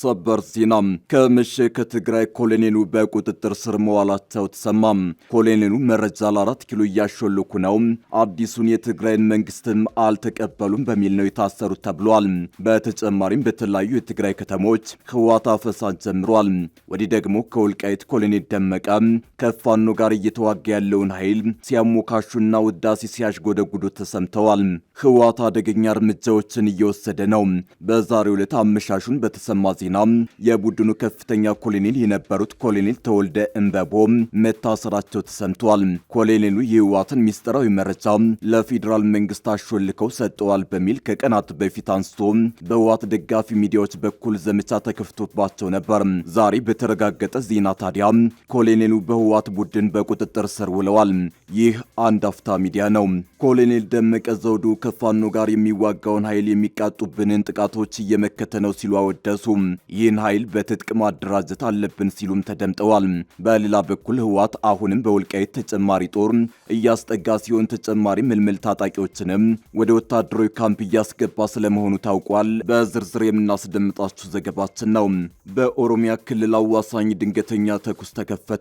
ሰበር ዜና ከምሽት ከትግራይ ኮሎኔሉ በቁጥጥር ስር መዋላቸው ተሰማ። ኮሎኔሉ መረጃ ለ4 ኪሎ እያሾለኩ ነው፣ አዲሱን የትግራይን መንግስትም አልተቀበሉም በሚል ነው የታሰሩት ተብሏል። በተጨማሪም በተለያዩ የትግራይ ከተሞች ህወሓት አፈሳ ጀምሯል። ወዲህ ደግሞ ከወልቃይት ኮሎኔል ደመቀ ከፋኖ ጋር እየተዋጋ ያለውን ኃይል ሲያሞካሹና ውዳሴ ሲያሽጎደጉዱ ተሰምተዋል። ህወሓት አደገኛ እርምጃዎችን እየወሰደ ነው። በዛሬው ዕለት አመሻሹን በተሰማ ዜና የቡድኑ ከፍተኛ ኮሎኔል የነበሩት ኮሎኔል ተወልደ እንበቦ መታሰራቸው ተሰምቷል። ኮሎኔሉ የህወሓትን ሚስጥራዊ መረጃ ለፌዴራል መንግስት አሾልከው ሰጠዋል በሚል ከቀናት በፊት አንስቶ በህወሓት ደጋፊ ሚዲያዎች በኩል ዘመቻ ተከፍቶባቸው ነበር። ዛሬ በተረጋገጠ ዜና ታዲያ ኮሎኔሉ በህወሓት ቡድን በቁጥጥር ስር ውለዋል። ይህ አንድ አፍታ ሚዲያ ነው። ኮሎኔል ደመቀ ዘውዱ ከፋኖ ጋር የሚዋጋውን ኃይል የሚቃጡብንን ጥቃቶች እየመከተ ነው ሲሉ አወደሱ። ይህን ኃይል በትጥቅ ማደራጀት አለብን ሲሉም ተደምጠዋል። በሌላ በኩል ህወሓት አሁንም በወልቃይት ተጨማሪ ጦር እያስጠጋ ሲሆን ተጨማሪ ምልምል ታጣቂዎችንም ወደ ወታደራዊ ካምፕ እያስገባ ስለመሆኑ ታውቋል። በዝርዝር የምናስደምጣችሁ ዘገባችን ነው። በኦሮሚያ ክልል አዋሳኝ ድንገተኛ ተኩስ ተከፈተ።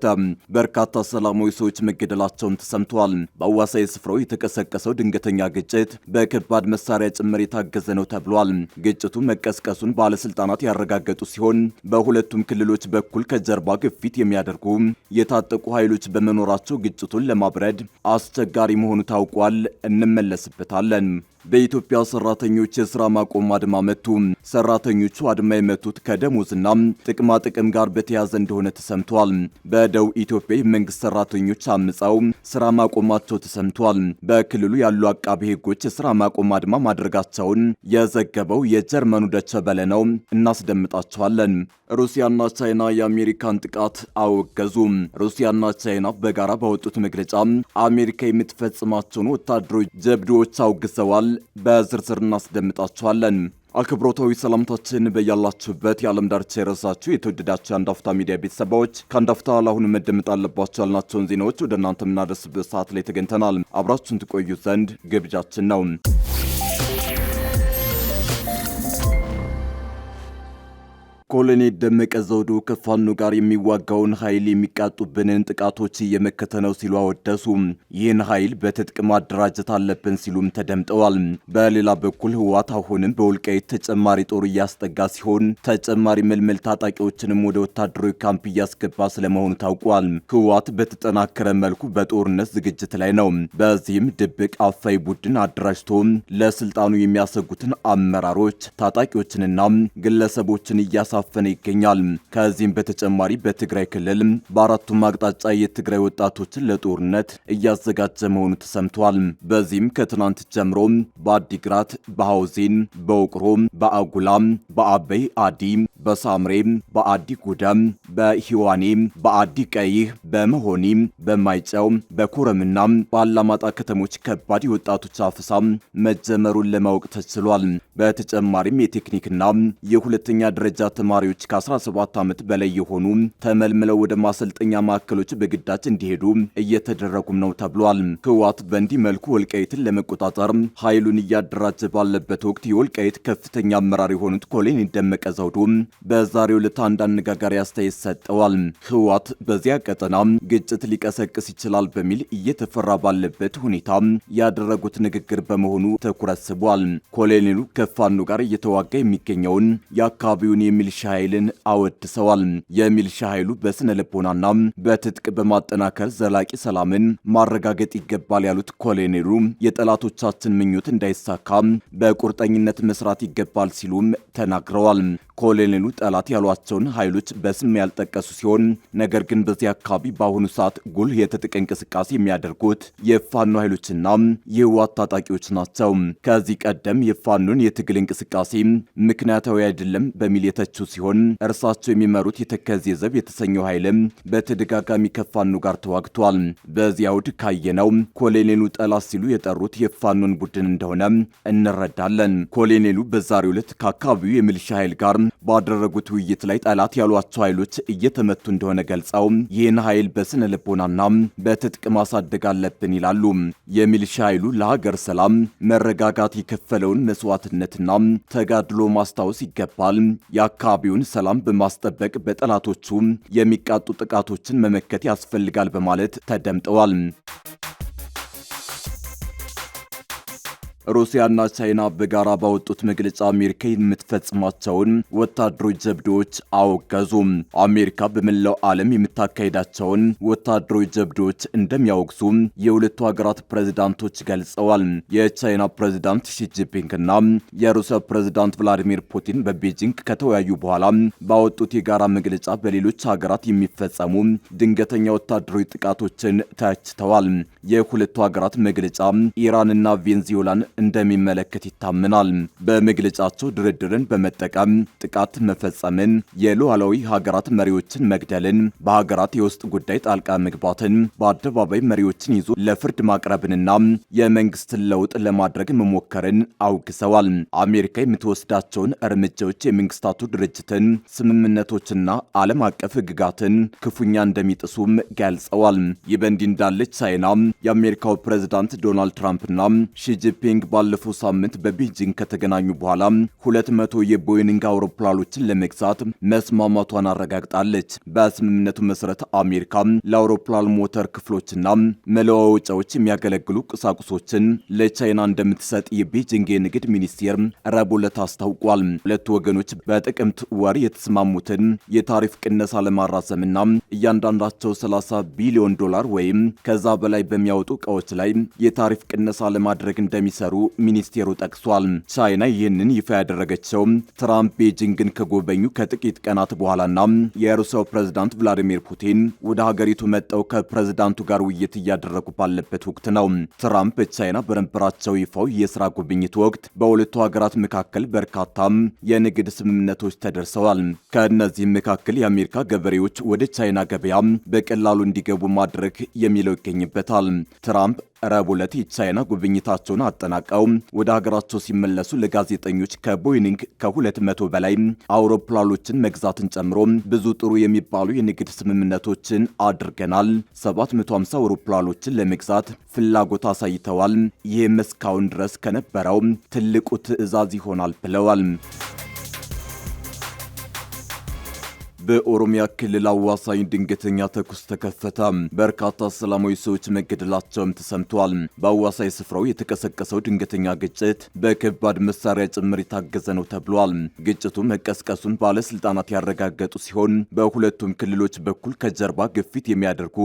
በርካታ ሰላማዊ ሰዎች መገደላቸውን ተሰምተዋል። በአዋሳኝ ስፍራው የተቀሰቀሰው ድንገተኛ ግጭት በከባድ መሳሪያ ጭምር የታገዘ ነው ተብሏል። ግጭቱ መቀስቀሱን ባለስልጣናት ያረጋገጡ ሲሆን በሁለቱም ክልሎች በኩል ከጀርባ ግፊት የሚያደርጉ የታጠቁ ኃይሎች በመኖራቸው ግጭቱን ለማብረድ አስቸጋሪ መሆኑ ታውቋል። እንመለስበታለን። በኢትዮጵያ ሰራተኞች የሥራ ማቆም አድማ መቱ። ሰራተኞቹ አድማ የመቱት ከደሞዝና ጥቅማ ጥቅም ጋር በተያያዘ እንደሆነ ተሰምቷል። በደቡብ ኢትዮጵያ የመንግስት ሰራተኞች አምፀው ስራ ማቆማቸው ተሰምቷል። በክልሉ ያሉ አቃቤ ሕጎች የሥራ ማቆም አድማ ማድረጋቸውን የዘገበው የጀርመኑ ደቸ በለ ነው። እናስደምጣቸዋለን። ሩሲያና ቻይና የአሜሪካን ጥቃት አወገዙ። ሩሲያና ቻይና በጋራ ባወጡት መግለጫ አሜሪካ የምትፈጽማቸውን ወታደራዊ ጀብዶዎች አውግዘዋል። በዝርዝር እናስደምጣቸዋለን። አክብሮታዊ ሰላምታችን በያላችሁበት የዓለም ዳርቻ የረሳችሁ የተወደዳችሁ የአንድ አፍታ ሚዲያ ቤተሰቦች ከአንድ አፍታ ለአሁኑ መደመጥ አለባቸው ያልናቸውን ዜናዎች ወደ እናንተ የምናደርስበት ሰዓት ላይ ተገኝተናል። አብራችሁን ትቆዩ ዘንድ ግብዣችን ነው። ኮሎኔል ደመቀ ዘውዱ ከፋኖ ጋር የሚዋጋውን ኃይል የሚቃጡብንን ጥቃቶች እየመከተ ነው ሲሉ አወደሱ። ይህን ኃይል በትጥቅ ማደራጀት አለብን ሲሉም ተደምጠዋል። በሌላ በኩል ህወሓት አሁንም በወልቃይት ተጨማሪ ጦር እያስጠጋ ሲሆን ተጨማሪ ምልምል ታጣቂዎችንም ወደ ወታደራዊ ካምፕ እያስገባ ስለመሆኑ ታውቋል። ህወሓት በተጠናከረ መልኩ በጦርነት ዝግጅት ላይ ነው። በዚህም ድብቅ አፋይ ቡድን አደራጅቶ ለስልጣኑ የሚያሰጉትን አመራሮች ታጣቂዎችንና ግለሰቦችን እያሳፈነ ይገኛል። ከዚህም በተጨማሪ በትግራይ ክልል በአራቱም አቅጣጫ የትግራይ ወጣቶችን ለጦርነት እያዘጋጀ መሆኑ ተሰምቷል። በዚህም ከትናንት ጀምሮ በአዲግራት፣ በሐውዜን፣ በውቅሮ፣ በአጉላ፣ በአበይ አዲ፣ በሳምሬ፣ በአዲ ጉዳም፣ በሂዋኔ፣ በአዲ ቀይህ፣ በመሆኒ፣ በማይጨው፣ በኮረምና በአላማጣ ከተሞች ከባድ የወጣቶች አፈሳ መጀመሩን ለማወቅ ተችሏል። በተጨማሪም የቴክኒክና የሁለተኛ ደረጃ ተማሪዎች ከ17 ዓመት በላይ የሆኑ ተመልምለው ወደ ማሰልጠኛ ማዕከሎች በግዳጅ እንዲሄዱ እየተደረጉም ነው ተብሏል። ህወሓት በእንዲህ መልኩ ወልቃይትን ለመቆጣጠር ኃይሉን እያደራጀ ባለበት ወቅት የወልቃይት ከፍተኛ አመራር የሆኑት ኮሎኔል ደመቀ ዘውዱ በዛሬው ዕለት አንድ አነጋጋሪ አስተያየት ሰጠዋል። ህወሓት በዚያ ቀጠና ግጭት ሊቀሰቅስ ይችላል በሚል እየተፈራ ባለበት ሁኔታ ያደረጉት ንግግር በመሆኑ ትኩረት ስቧል። ኮሎኔሉ ከፋኖ ጋር እየተዋጋ የሚገኘውን የአካባቢውን የሚልሻ ኃይልን አወድሰዋል። የሚልሻ ኃይሉ በስነ ልቦናና በትጥቅ በማጠናከር ዘላቂ ሰላምን ማረጋገጥ ይገባል ያሉት ኮሎኔሉ የጠላቶቻችን ምኞት እንዳይሳካ በቁርጠኝነት መስራት ይገባል ሲሉም ተናግረዋል። ኮሎኔሉ ጠላት ያሏቸውን ኃይሎች በስም ያልጠቀሱ ሲሆን ነገር ግን በዚህ አካባቢ በአሁኑ ሰዓት ጉልህ የትጥቅ እንቅስቃሴ የሚያደርጉት የፋኖ ኃይሎችና የህወሓት ታጣቂዎች ናቸው። ከዚህ ቀደም የፋኖን የትግል እንቅስቃሴ ምክንያታዊ አይደለም በሚል የተቹ ሲሆን እርሳቸው የሚመሩት የተከዜ ዘብ የተሰኘው ኃይልም በተደጋጋሚ ከፋኖ ጋር ተዋግቷል። በዚህ አውድ ካየነው ኮሎኔሉ ጠላት ሲሉ የጠሩት የፋኖን ቡድን እንደሆነ እንረዳለን። ኮሎኔሉ በዛሬው ዕለት ከአካባቢው የሚሊሻ ኃይል ጋር ባደረጉት ውይይት ላይ ጠላት ያሏቸው ኃይሎች እየተመቱ እንደሆነ ገልጸው ይህን ኃይል በስነ ልቦናና በትጥቅ ማሳደግ አለብን ይላሉ። የሚሊሻ ኃይሉ ለሀገር ሰላም መረጋጋት የከፈለውን መስዋዕትነትና ተጋድሎ ማስታወስ ይገባል። የአካባቢውን ሰላም በማስጠበቅ በጠላቶቹ የሚቃጡ ጥቃቶችን መመከት ያስፈልጋል በማለት ተደምጠዋል። ሩሲያና ቻይና በጋራ ባወጡት መግለጫ አሜሪካ የምትፈጽማቸውን ወታደራዊ ጀብዶች አወገዙ። አሜሪካ በመላው ዓለም የምታካሄዳቸውን ወታደራዊ ጀብዶች እንደሚያወግዙ የሁለቱ ሀገራት ፕሬዝዳንቶች ገልጸዋል። የቻይና ፕሬዝዳንት ሺጂንፒንግና የሩሲያ ፕሬዝዳንት ቭላዲሚር ፑቲን በቤጂንግ ከተወያዩ በኋላ ባወጡት የጋራ መግለጫ በሌሎች ሀገራት የሚፈጸሙ ድንገተኛ ወታደራዊ ጥቃቶችን ተችተዋል። የሁለቱ ሀገራት መግለጫ ኢራንና ቬንዙዌላን እንደሚመለከት ይታመናል። በመግለጫቸው ድርድርን በመጠቀም ጥቃት መፈጸምን፣ የሉዓላዊ ሀገራት መሪዎችን መግደልን፣ በሀገራት የውስጥ ጉዳይ ጣልቃ መግባትን፣ በአደባባይ መሪዎችን ይዞ ለፍርድ ማቅረብንና የመንግስትን ለውጥ ለማድረግ መሞከርን አውግዘዋል። አሜሪካ የምትወስዳቸውን እርምጃዎች የመንግስታቱ ድርጅትን ስምምነቶችና ዓለም አቀፍ ሕግጋትን ክፉኛ እንደሚጥሱም ገልጸዋል። ይህ በእንዲህ እንዳለች ቻይና የአሜሪካው ፕሬዝዳንት ዶናልድ ትራምፕና ሺጂንፒንግ ባለፈው ሳምንት በቤጂንግ ከተገናኙ በኋላ 200 የቦይንግ አውሮፕላኖችን ለመግዛት መስማማቷን አረጋግጣለች። በስምምነቱ መሰረት አሜሪካ ለአውሮፕላን ሞተር ክፍሎችና መለዋወጫዎች የሚያገለግሉ ቁሳቁሶችን ለቻይና እንደምትሰጥ የቤጂንግ የንግድ ሚኒስቴር ረቡዕ ዕለት አስታውቋል። ሁለቱ ወገኖች በጥቅምት ወር የተስማሙትን የታሪፍ ቅነሳ ለማራዘምና እያንዳንዳቸው $30 ቢሊዮን ወይም ከዛ በላይ በሚያወጡ ዕቃዎች ላይ የታሪፍ ቅነሳ ለማድረግ እንደሚሰሩ ሚኒስቴሩ ጠቅሷል። ቻይና ይህንን ይፋ ያደረገችው ትራምፕ ቤጂንግን ከጎበኙ ከጥቂት ቀናት በኋላና የሩሲያው ፕሬዝዳንት ቭላዲሚር ፑቲን ወደ ሀገሪቱ መጠው ከፕሬዝዳንቱ ጋር ውይይት እያደረጉ ባለበት ወቅት ነው። ትራምፕ በቻይና በነበራቸው ይፋው የስራ ጉብኝት ወቅት በሁለቱ ሀገራት መካከል በርካታ የንግድ ስምምነቶች ተደርሰዋል። ከእነዚህም መካከል የአሜሪካ ገበሬዎች ወደ ቻይና ገበያ በቀላሉ እንዲገቡ ማድረግ የሚለው ይገኝበታል። ትራምፕ ረቡዕ ዕለት የቻይና ጉብኝታቸውን አጠናቀው ወደ ሀገራቸው ሲመለሱ ለጋዜጠኞች ከቦይንግ ከ200 በላይ አውሮፕላኖችን መግዛትን ጨምሮ ብዙ ጥሩ የሚባሉ የንግድ ስምምነቶችን አድርገናል፣ 750 አውሮፕላኖችን ለመግዛት ፍላጎት አሳይተዋል። ይህም እስካሁን ድረስ ከነበረው ትልቁ ትዕዛዝ ይሆናል ብለዋል። በኦሮሚያ ክልል አዋሳኝ ድንገተኛ ተኩስ ተከፈተ። በርካታ ሰላማዊ ሰዎች መገደላቸውም ተሰምቷል። በአዋሳኝ ስፍራው የተቀሰቀሰው ድንገተኛ ግጭት በከባድ መሳሪያ ጭምር የታገዘ ነው ተብሏል። ግጭቱ መቀስቀሱን ባለስልጣናት ያረጋገጡ ሲሆን በሁለቱም ክልሎች በኩል ከጀርባ ግፊት የሚያደርጉ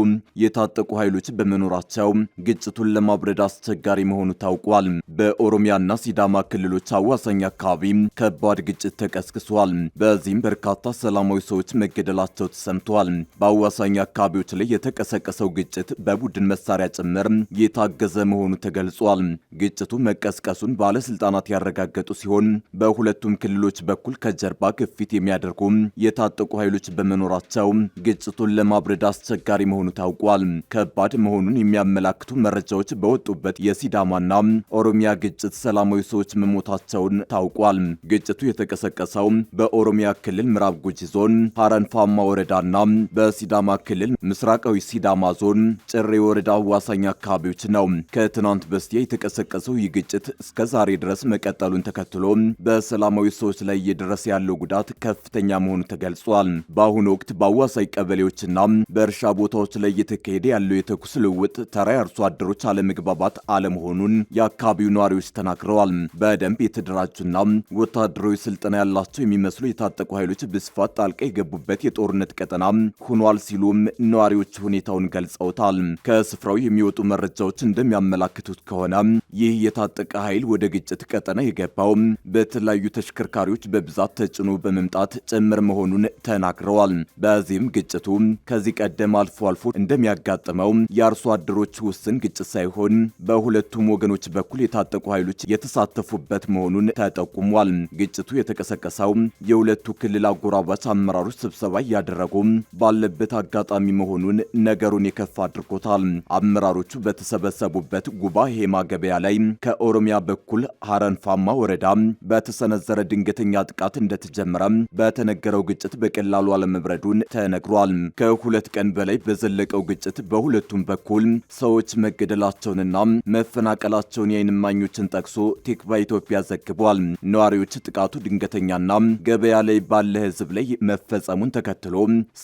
የታጠቁ ኃይሎች በመኖራቸው ግጭቱን ለማብረድ አስቸጋሪ መሆኑ ታውቋል። በኦሮሚያና ሲዳማ ክልሎች አዋሳኝ አካባቢ ከባድ ግጭት ተቀስቅሷል። በዚህም በርካታ ሰላማዊ ሰዎች መገደላቸው ተሰምቷል። በአዋሳኝ አካባቢዎች ላይ የተቀሰቀሰው ግጭት በቡድን መሳሪያ ጭምር የታገዘ መሆኑ ተገልጿል። ግጭቱ መቀስቀሱን ባለስልጣናት ያረጋገጡ ሲሆን በሁለቱም ክልሎች በኩል ከጀርባ ግፊት የሚያደርጉ የታጠቁ ኃይሎች በመኖራቸው ግጭቱን ለማብረድ አስቸጋሪ መሆኑ ታውቋል። ከባድ መሆኑን የሚያመላክቱ መረጃዎች በወጡበት የሲዳማና ኦሮሚያ ግጭት ሰላማዊ ሰዎች መሞታቸውን ታውቋል። ግጭቱ የተቀሰቀሰው በኦሮሚያ ክልል ምዕራብ ጉጂ ዞን ሀረንፋማ ወረዳና በሲዳማ ክልል ምስራቃዊ ሲዳማ ዞን ጭሬ ወረዳ አዋሳኝ አካባቢዎች ነው። ከትናንት በስቲያ የተቀሰቀሰው ይህ ግጭት እስከ ዛሬ ድረስ መቀጠሉን ተከትሎ በሰላማዊ ሰዎች ላይ እየደረሰ ያለው ጉዳት ከፍተኛ መሆኑ ተገልጿል። በአሁኑ ወቅት በአዋሳኝ ቀበሌዎችና በእርሻ ቦታዎች ላይ እየተካሄደ ያለው የተኩስ ልውውጥ ተራ አርሶ አደሮች አለመግባባት አለመሆኑን የአካባቢው ነዋሪዎች ተናግረዋል። በደንብ የተደራጁና ወታደራዊ ስልጠና ያላቸው የሚመስሉ የታጠቁ ኃይሎች በስፋት ጣልቃ የገቡበት የጦርነት ቀጠና ሆኗል ሲሉም ነዋሪዎች ሁኔታውን ገልጸውታል። ከስፍራው የሚወጡ መረጃዎች እንደሚያመላክቱት ከሆነ ይህ የታጠቀ ኃይል ወደ ግጭት ቀጠና የገባው በተለያዩ ተሽከርካሪዎች በብዛት ተጭኖ በመምጣት ጭምር መሆኑን ተናግረዋል። በዚህም ግጭቱ ከዚህ ቀደም አልፎ አልፎ እንደሚያጋጥመው የአርሶ አደሮች ውስን ግጭት ሳይሆን በሁለቱም ወገኖች በኩል የታጠቁ ኃይሎች የተሳተፉበት መሆኑን ተጠቁሟል። ግጭቱ የተቀሰቀሰው የሁለቱ ክልል አጎራባች አመራሮች ስብሰባ እያደረጉ ባለበት አጋጣሚ መሆኑን ነገሩን የከፋ አድርጎታል። አመራሮቹ በተሰበሰቡበት ጉባ ሄማ ገበያ ላይ ከኦሮሚያ በኩል ሀረንፋማ ወረዳ በተሰነዘረ ድንገተኛ ጥቃት እንደተጀመረ በተነገረው ግጭት በቀላሉ አለመብረዱን ተነግሯል። ከሁለት ቀን በላይ በዘለቀው ግጭት በሁለቱም በኩል ሰዎች መገደላቸውንና መፈናቀላቸውን የዓይን እማኞችን ጠቅሶ ቲክቫ ኢትዮጵያ ዘግቧል። ነዋሪዎች ጥቃቱ ድንገተኛና ገበያ ላይ ባለ ሕዝብ ላይ መፈጸሙን ተከትሎ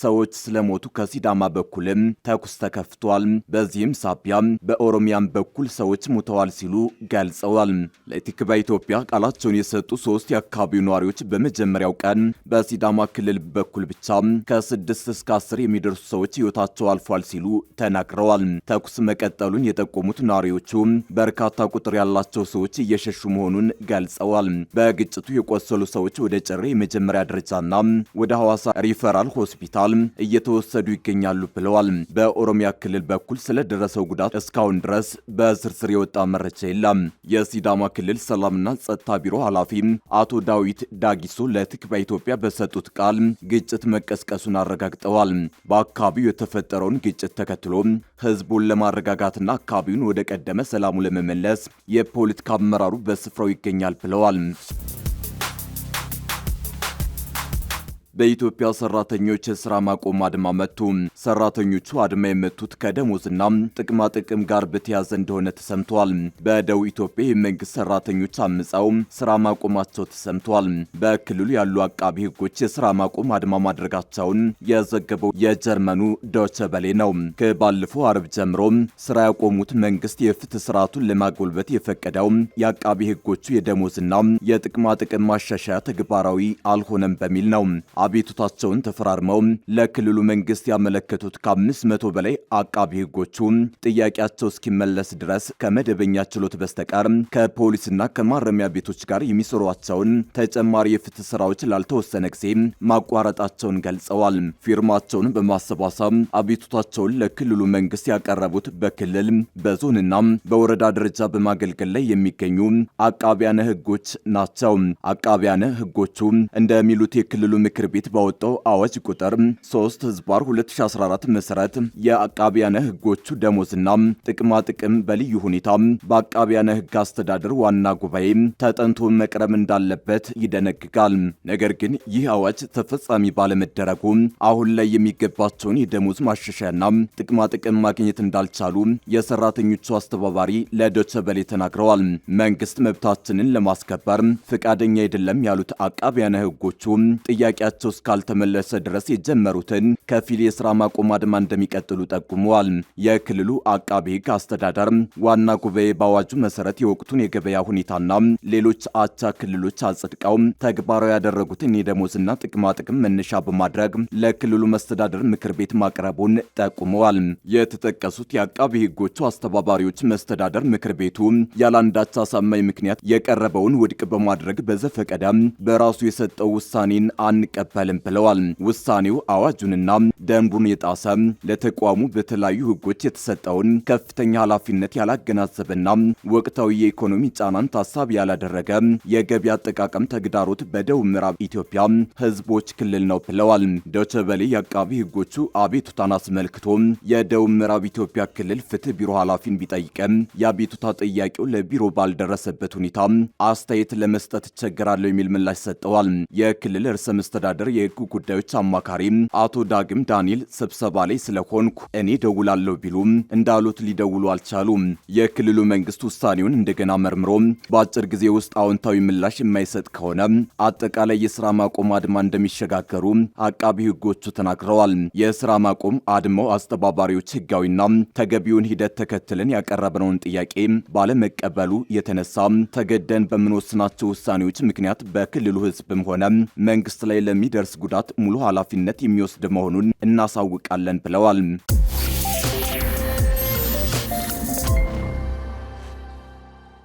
ሰዎች ስለሞቱ ከሲዳማ በኩልም ተኩስ ተከፍቷል። በዚህም ሳቢያ በኦሮሚያም በኩል ሰዎች ሞተዋል ሲሉ ገልጸዋል። ለቲክቫ ኢትዮጵያ ቃላቸውን የሰጡ ሶስት የአካባቢው ነዋሪዎች በመጀመሪያው ቀን በሲዳማ ክልል በኩል ብቻ ከ6 እስከ 10 የሚደርሱ ሰዎች ሕይወታቸው አልፏል ሲሉ ተናግረዋል። ተኩስ መቀጠሉን የጠቆሙት ነዋሪዎቹ በርካታ ቁጥር ያላቸው ሰዎች እየሸሹ መሆኑን ገልጸዋል። በግጭቱ የቆሰሉ ሰዎች ወደ ጭሬ የመጀመሪያ ደረጃና ወደ ሐዋሳ ሪፈራል ሆስፒታል እየተወሰዱ ይገኛሉ ብለዋል። በኦሮሚያ ክልል በኩል ስለደረሰው ጉዳት እስካሁን ድረስ በዝርዝር የወጣ መረጃ የለም። የሲዳማ ክልል ሰላምና ጸጥታ ቢሮ ኃላፊ አቶ ዳዊት ዳጊሶ ለቲክቫ ኢትዮጵያ በሰጡት ቃል ግጭት መቀስቀሱን አረጋግጠዋል። በአካባቢው የተፈጠረውን ግጭት ተከትሎ ህዝቡን ለማረጋጋትና አካባቢውን ወደ ቀደመ ሰላሙ ለመመለስ የፖለቲካ አመራሩ በስፍራው ይገኛል ብለዋል። በኢትዮጵያ ሰራተኞች የሥራ ማቆም አድማ መቱ። ሰራተኞቹ አድማ የመቱት ከደሞዝና ጥቅማ ጥቅም ጋር በተያያዘ እንደሆነ ተሰምቷል። በደቡብ ኢትዮጵያ የመንግስት ሰራተኞች አምፀው ስራ ማቆማቸው ተሰምቷል። በክልሉ ያሉ አቃቢ ህጎች የሥራ ማቆም አድማ ማድረጋቸውን የዘገበው የጀርመኑ ዶቼ ቬለ ነው። ከባለፈው አርብ ጀምሮ ስራ ያቆሙት መንግስት የፍትህ ስርዓቱን ለማጎልበት የፈቀደው የአቃቢ ህጎቹ የደሞዝና የጥቅማ ጥቅም ማሻሻያ ተግባራዊ አልሆነም በሚል ነው። አቤቱታቸውን ተፈራርመው ለክልሉ መንግስት ያመለከቱት ከ500 በላይ አቃቢ ህጎቹ ጥያቄያቸው እስኪመለስ ድረስ ከመደበኛ ችሎት በስተቀር ከፖሊስና ከማረሚያ ቤቶች ጋር የሚሰሯቸውን ተጨማሪ የፍትህ ስራዎች ላልተወሰነ ጊዜ ማቋረጣቸውን ገልጸዋል። ፊርማቸውን በማሰባሰብ አቤቱታቸውን ለክልሉ መንግስት ያቀረቡት በክልል በዞንና በወረዳ ደረጃ በማገልገል ላይ የሚገኙ አቃቢያነ ህጎች ናቸው። አቃቢያነ ህጎቹ እንደሚሉት የክልሉ ምክር ቤት ባወጣው አዋጅ ቁጥር 3/2014 መሰረት የአቃቢያነ ህጎቹ ደሞዝና ጥቅማ ጥቅም በልዩ ሁኔታ በአቃቢያነ ህግ አስተዳደር ዋና ጉባኤ ተጠንቶ መቅረብ እንዳለበት ይደነግጋል። ነገር ግን ይህ አዋጅ ተፈጻሚ ባለመደረጉ አሁን ላይ የሚገባቸውን የደሞዝ ማሻሻያና ጥቅማ ጥቅም ማግኘት እንዳልቻሉ የሰራተኞቹ አስተባባሪ ለዶቼ ቬለ ተናግረዋል። መንግስት መብታችንን ለማስከበር ፈቃደኛ አይደለም ያሉት አቃቢያነ ህጎቹ ጥያቄያቸው እስካልተመለሰ ድረስ የጀመሩትን ከፊል የሥራ ማቆም አድማ እንደሚቀጥሉ ጠቁመዋል። የክልሉ አቃቢ ህግ አስተዳደር ዋና ጉባኤ በአዋጁ መሰረት የወቅቱን የገበያ ሁኔታና ሌሎች አቻ ክልሎች አጽድቀው ተግባራዊ ያደረጉትን የደሞዝና ጥቅማ ጥቅም መነሻ በማድረግ ለክልሉ መስተዳደር ምክር ቤት ማቅረቡን ጠቁመዋል። የተጠቀሱት የአቃቢ ህጎቹ አስተባባሪዎች መስተዳደር ምክር ቤቱ ያላንዳች አሳማኝ ምክንያት የቀረበውን ውድቅ በማድረግ በዘፈቀደ በራሱ የሰጠው ውሳኔን አንቀበልም ብለዋል። ውሳኔው አዋጁንና ደንቡን የጣሰ ለተቋሙ በተለያዩ ህጎች የተሰጠውን ከፍተኛ ኃላፊነት ያላገናዘበና ወቅታዊ የኢኮኖሚ ጫናን ታሳቢ ያላደረገ የገቢ አጠቃቀም ተግዳሮት በደቡብ ምዕራብ ኢትዮጵያ ህዝቦች ክልል ነው ብለዋል። ዶቼ ቬለ የአቃቢ ህጎቹ አቤቱታን አስመልክቶ የደቡብ ምዕራብ ኢትዮጵያ ክልል ፍትህ ቢሮ ኃላፊን ቢጠይቅም የአቤቱታ ጥያቄው ለቢሮ ባልደረሰበት ሁኔታ አስተያየት ለመስጠት ይቸገራለሁ የሚል ምላሽ ሰጠዋል። የክልል ርዕሰ መስተዳደር የህግ ጉዳዮች አማካሪ አቶ ዳግም ዳንኤል ስብሰባ ላይ ስለሆንኩ እኔ ደውላለሁ ቢሉም እንዳሉት ሊደውሉ አልቻሉም። የክልሉ መንግስት ውሳኔውን እንደገና መርምሮ በአጭር ጊዜ ውስጥ አዎንታዊ ምላሽ የማይሰጥ ከሆነ አጠቃላይ የስራ ማቆም አድማ እንደሚሸጋገሩ አቃቢ ህጎቹ ተናግረዋል። የስራ ማቆም አድማው አስተባባሪዎች ህጋዊና ተገቢውን ሂደት ተከትለን ያቀረብነውን ጥያቄ ባለመቀበሉ የተነሳ ተገደን በምንወስናቸው ውሳኔዎች ምክንያት በክልሉ ህዝብም ሆነ መንግስት ላይ ለሚደርስ ጉዳት ሙሉ ኃላፊነት የሚወስድ መሆኑን እናሳውቃለን ብለዋል።